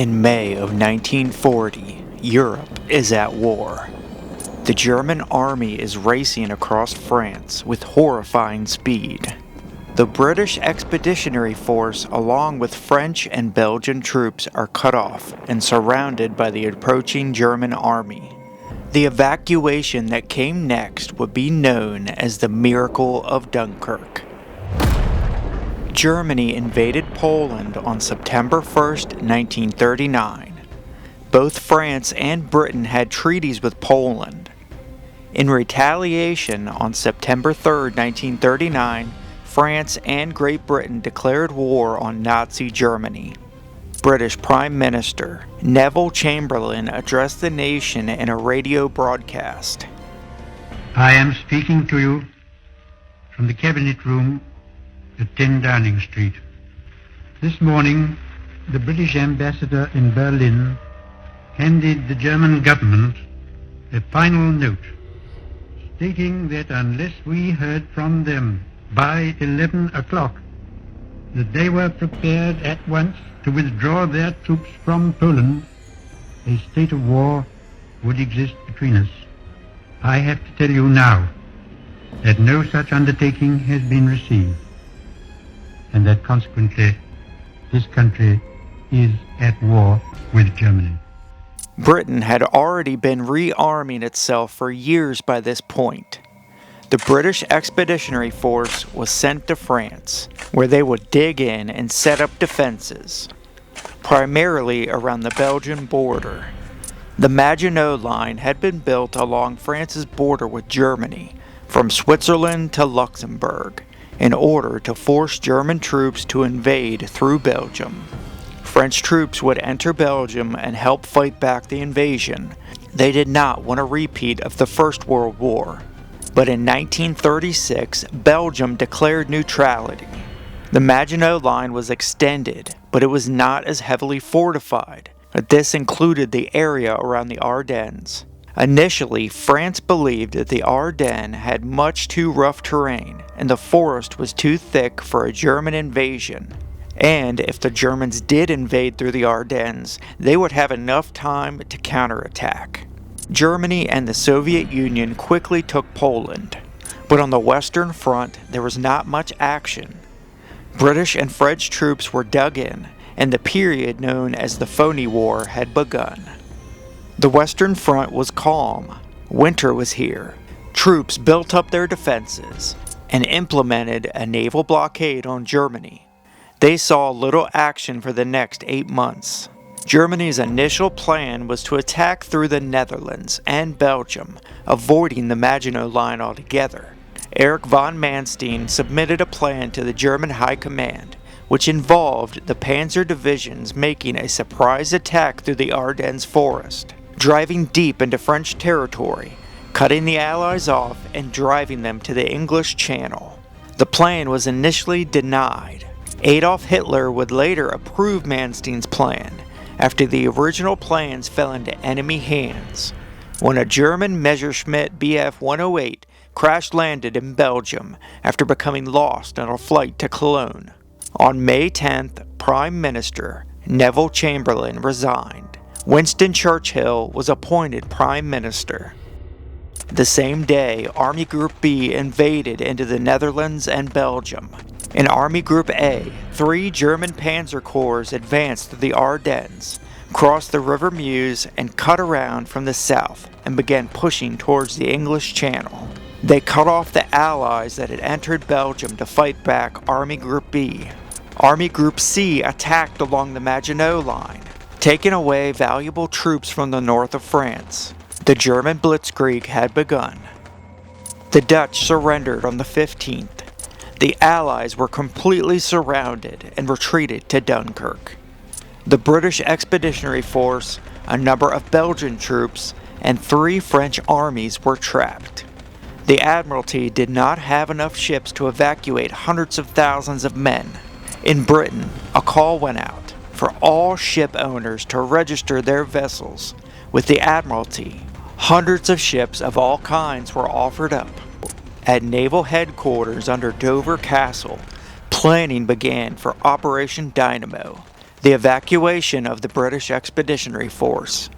In May of 1940, Europe is at war. The German army is racing across France with horrifying speed. The British Expeditionary Force, along with French and Belgian troops, are cut off and surrounded by the approaching German army. The evacuation that came next would be known as the Miracle of Dunkirk. Germany invaded Poland on September 1st, 1939. Both France and Britain had treaties with Poland. In retaliation, on September 3rd, 1939, France and Great Britain declared war on Nazi Germany. British Prime Minister Neville Chamberlain addressed the nation in a radio broadcast. I am speaking to you from the Cabinet Room at 10 Downing Street. This morning, the British ambassador in Berlin handed the German government a final note stating that unless we heard from them by 11 o'clock, that they were prepared at once to withdraw their troops from Poland, a state of war would exist between us. I have to tell you now that no such undertaking has been received, and that consequently this country is at war with Germany. Britain had already been rearming itself for years by this point. The British Expeditionary Force was sent to France, where they would dig in and set up defenses, primarily around the Belgian border. The Maginot Line had been built along France's border with Germany, from Switzerland to Luxembourg, in order to force German troops to invade through Belgium. French troops would enter Belgium and help fight back the invasion. They did not want a repeat of the First World War. But in 1936, Belgium declared neutrality. The Maginot Line was extended, but it was not as heavily fortified. This included the area around the Ardennes. Initially, France believed that the Ardennes had much too rough terrain, and the forest was too thick for a German invasion. And if the Germans did invade through the Ardennes, they would have enough time to counterattack. Germany and the Soviet Union quickly took Poland, but on the Western Front there was not much action. British and French troops were dug in, and the period known as the Phony War had begun. The Western Front was calm. Winter was here. Troops built up their defenses and implemented a naval blockade on Germany. They saw little action for the next 8 months. Germany's initial plan was to attack through the Netherlands and Belgium, avoiding the Maginot Line altogether. Erich von Manstein submitted a plan to the German High Command, which involved the Panzer divisions making a surprise attack through the Ardennes forest, driving deep into French territory, cutting the Allies off and driving them to the English Channel. The plan was initially denied. Adolf Hitler would later approve Manstein's plan, after the original plans fell into enemy hands, when a German Messerschmitt Bf 108 crash-landed in Belgium after becoming lost on a flight to Cologne. On May 10th, Prime Minister Neville Chamberlain resigned. Winston Churchill was appointed Prime Minister. The same day, Army Group B invaded into the Netherlands and Belgium. In Army Group A, 3 German panzer corps advanced through the Ardennes, crossed the River Meuse, and cut around from the south and began pushing towards the English Channel. They cut off the Allies that had entered Belgium to fight back Army Group B. Army Group C attacked along the Maginot Line, taking away valuable troops from the north of France. The German Blitzkrieg had begun. The Dutch surrendered on the 15th. The Allies were completely surrounded and retreated to Dunkirk. The British Expeditionary Force, a number of Belgian troops, and 3 French armies were trapped. The Admiralty did not have enough ships to evacuate hundreds of thousands of men. In Britain, a call went out for all ship owners to register their vessels with the Admiralty. Hundreds of ships of all kinds were offered up. At naval headquarters under Dover Castle, planning began for Operation Dynamo, The evacuation of the British Expeditionary Force.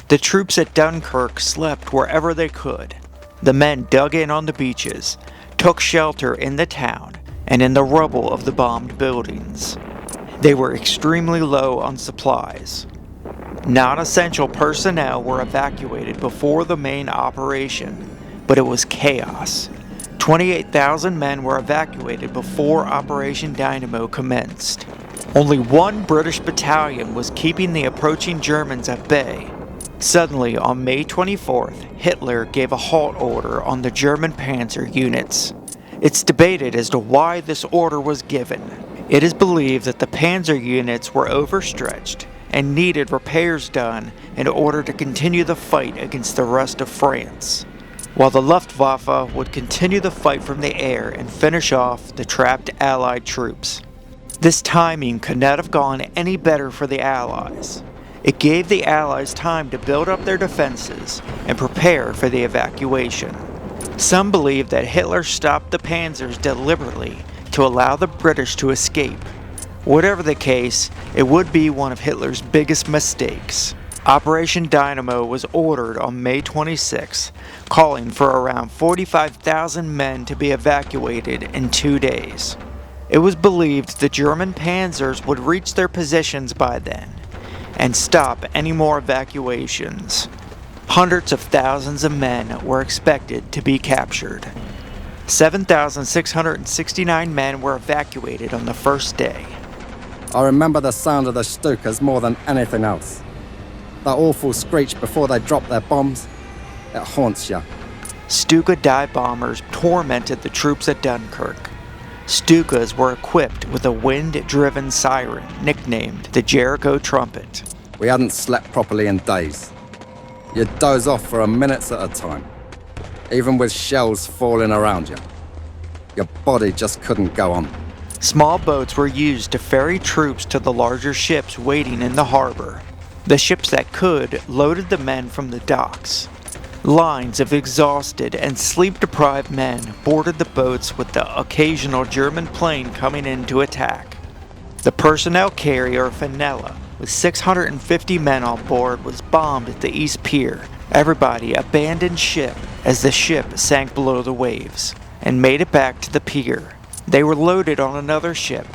The troops at Dunkirk slept wherever they could. The men dug in on the beaches, took shelter in the town, and in the rubble of the bombed buildings. They were extremely low on supplies. Non-essential personnel were evacuated before the main operation, but it was chaos. 28,000 men were evacuated before Operation Dynamo commenced. Only one British battalion was keeping the approaching Germans at bay. Suddenly, on May 24th, Hitler gave a halt order on the German panzer units. It's debated as to why this order was given. It is believed that the panzer units were overstretched and needed repairs done in order to continue the fight against the rest of France, while the Luftwaffe would continue the fight from the air and finish off the trapped Allied troops. This timing could not have gone any better for the Allies. It gave the Allies time to build up their defenses and prepare for the evacuation. Some believe that Hitler stopped the panzers deliberately to allow the British to escape. Whatever the case, it would be one of Hitler's biggest mistakes. Operation Dynamo was ordered on May 26, calling for around 45,000 men to be evacuated in 2 days. It was believed the German panzers would reach their positions by then and stop any more evacuations. Hundreds of thousands of men were expected to be captured. 7,669 men were evacuated on the first day. I remember the sound of the Stukas more than anything else. That awful screech before they dropped their bombs, it haunts you. Stuka dive bombers tormented the troops at Dunkirk. Stukas were equipped with a wind-driven siren nicknamed the Jericho Trumpet. We hadn't slept properly in days. You'd doze off for a minute at a time, even with shells falling around you. Your body just couldn't go on. Small boats were used to ferry troops to the larger ships waiting in the harbor. The ships that could loaded the men from the docks. Lines of exhausted and sleep-deprived men boarded the boats with the occasional German plane coming in to attack. The personnel carrier Fenella, with 650 men on board, was bombed at the East Pier. Everybody abandoned ship as the ship sank below the waves and made it back to the pier. They were loaded on another ship,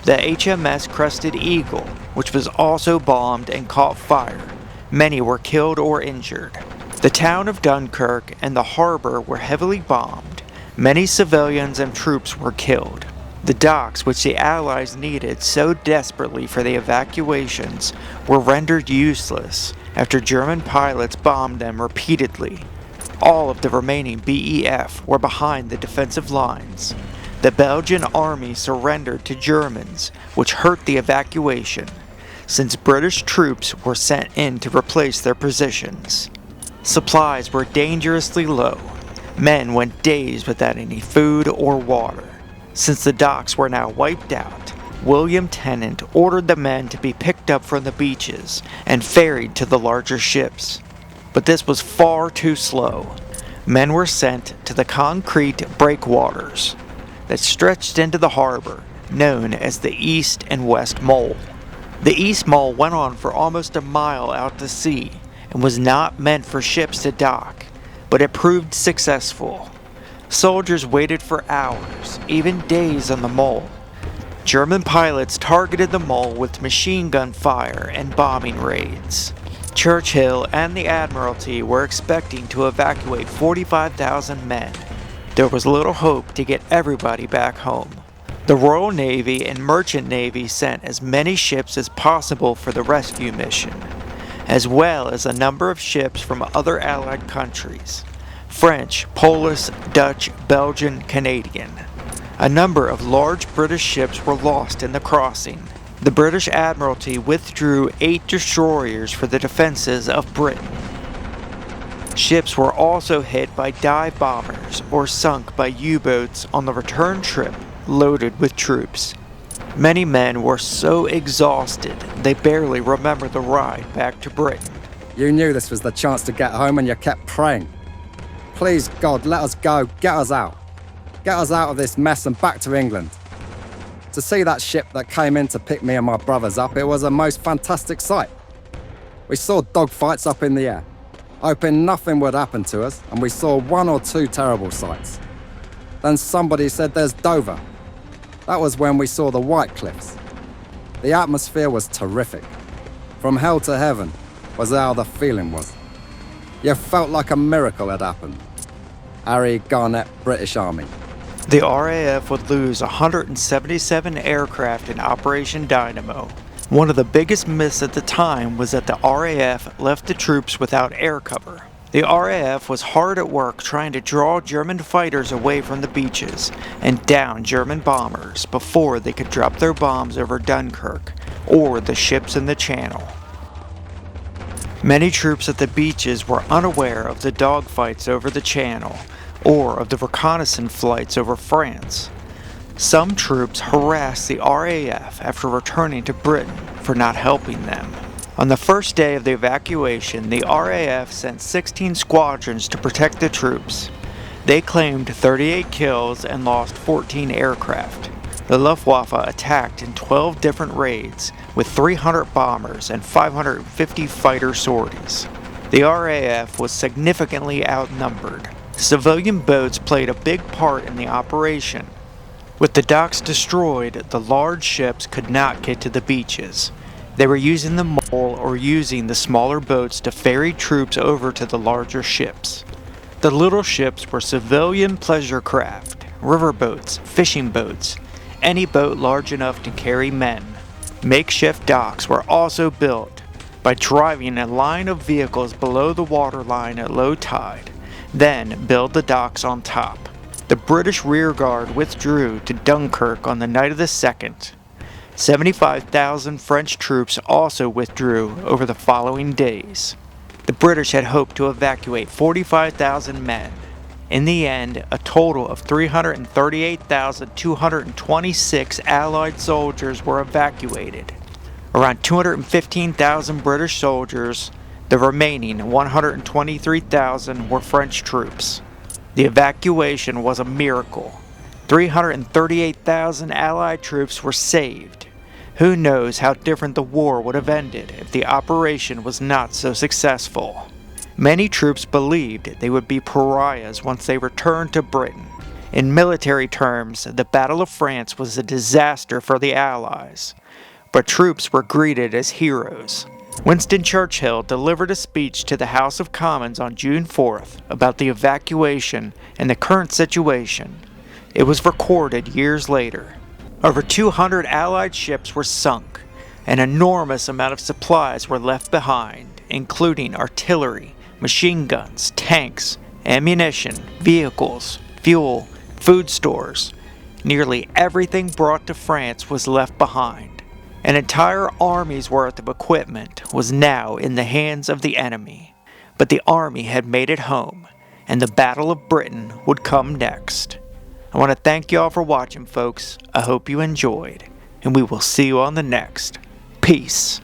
the HMS Crested Eagle, which was also bombed and caught fire. Many were killed or injured. The town of Dunkirk and the harbor were heavily bombed. Many civilians and troops were killed. The docks, which the Allies needed so desperately for the evacuations, were rendered useless after German pilots bombed them repeatedly. All of the remaining BEF were behind the defensive lines. The Belgian army surrendered to Germans, which hurt the evacuation, since British troops were sent in to replace their positions. Supplies were dangerously low. Men went days without any food or water. Since the docks were now wiped out, William Tennant ordered the men to be picked up from the beaches and ferried to the larger ships. But this was far too slow. Men were sent to the concrete breakwaters that stretched into the harbor, known as the East and West Mole. The East Mole went on for almost a mile out to sea and was not meant for ships to dock, but it proved successful. Soldiers waited for hours, even days on the mole. German pilots targeted the mole with machine gun fire and bombing raids. Churchill and the Admiralty were expecting to evacuate 45,000 men. There was little hope to get everybody back home. The Royal Navy and Merchant Navy sent as many ships as possible for the rescue mission, as well as a number of ships from other Allied countries: French, Polish, Dutch, Belgian, Canadian. A number of large British ships were lost in the crossing. The British Admiralty withdrew 8 destroyers for the defenses of Britain. Ships were also hit by dive bombers or sunk by U-boats on the return trip loaded with troops. Many men were so exhausted they barely remember the ride back to Britain. You knew this was the chance to get home and you kept praying. Please, God, let us go. Get us out. Get us out of this mess and back to England. To see that ship that came in to pick me and my brothers up, it was a most fantastic sight. We saw dogfights up in the air, hoping nothing would happen to us, and we saw one or two terrible sights. Then somebody said there's Dover. That was when we saw the White Cliffs. The atmosphere was terrific. From hell to heaven was how the feeling was. You felt like a miracle had happened. Harry Garnett, British Army. The RAF would lose 177 aircraft in Operation Dynamo. One of the biggest myths at the time was that the RAF left the troops without air cover. The RAF was hard at work trying to draw German fighters away from the beaches and down German bombers before they could drop their bombs over Dunkirk or the ships in the Channel. Many troops at the beaches were unaware of the dogfights over the Channel or of the reconnaissance flights over France. Some troops harassed the RAF after returning to Britain for not helping them. On the first day of the evacuation, the RAF sent 16 squadrons to protect the troops. They claimed 38 kills and lost 14 aircraft. The Luftwaffe attacked in 12 different raids with 300 bombers and 550 fighter sorties. The RAF was significantly outnumbered. Civilian boats played a big part in the operation. With the docks destroyed, the large ships could not get to the beaches. They were using the mole or using the smaller boats to ferry troops over to the larger ships. The little ships were civilian pleasure craft, riverboats, fishing boats, any boat large enough to carry men. Makeshift docks were also built by driving a line of vehicles below the waterline at low tide, then build the docks on top. The British rearguard withdrew to Dunkirk on the night of the 2nd. 75,000 French troops also withdrew over the following days. The British had hoped to evacuate 45,000 men. In the end, a total of 338,226 Allied soldiers were evacuated. Around 215,000 British soldiers, the remaining 123,000 were French troops. The evacuation was a miracle. 338,000 Allied troops were saved. Who knows how different the war would have ended if the operation was not so successful. Many troops believed they would be pariahs once they returned to Britain. In military terms, the Battle of France was a disaster for the Allies, but troops were greeted as heroes. Winston Churchill delivered a speech to the House of Commons on June 4th about the evacuation and the current situation. It was recorded years later. Over 200 Allied ships were sunk. An enormous amount of supplies were left behind, including artillery, machine guns, tanks, ammunition, vehicles, fuel, food stores. Nearly everything brought to France was left behind. An entire army's worth of equipment was now in the hands of the enemy. But the army had made it home, and the Battle of Britain would come next. I want to thank you all for watching, folks. I hope you enjoyed, and we will see you on the next. Peace.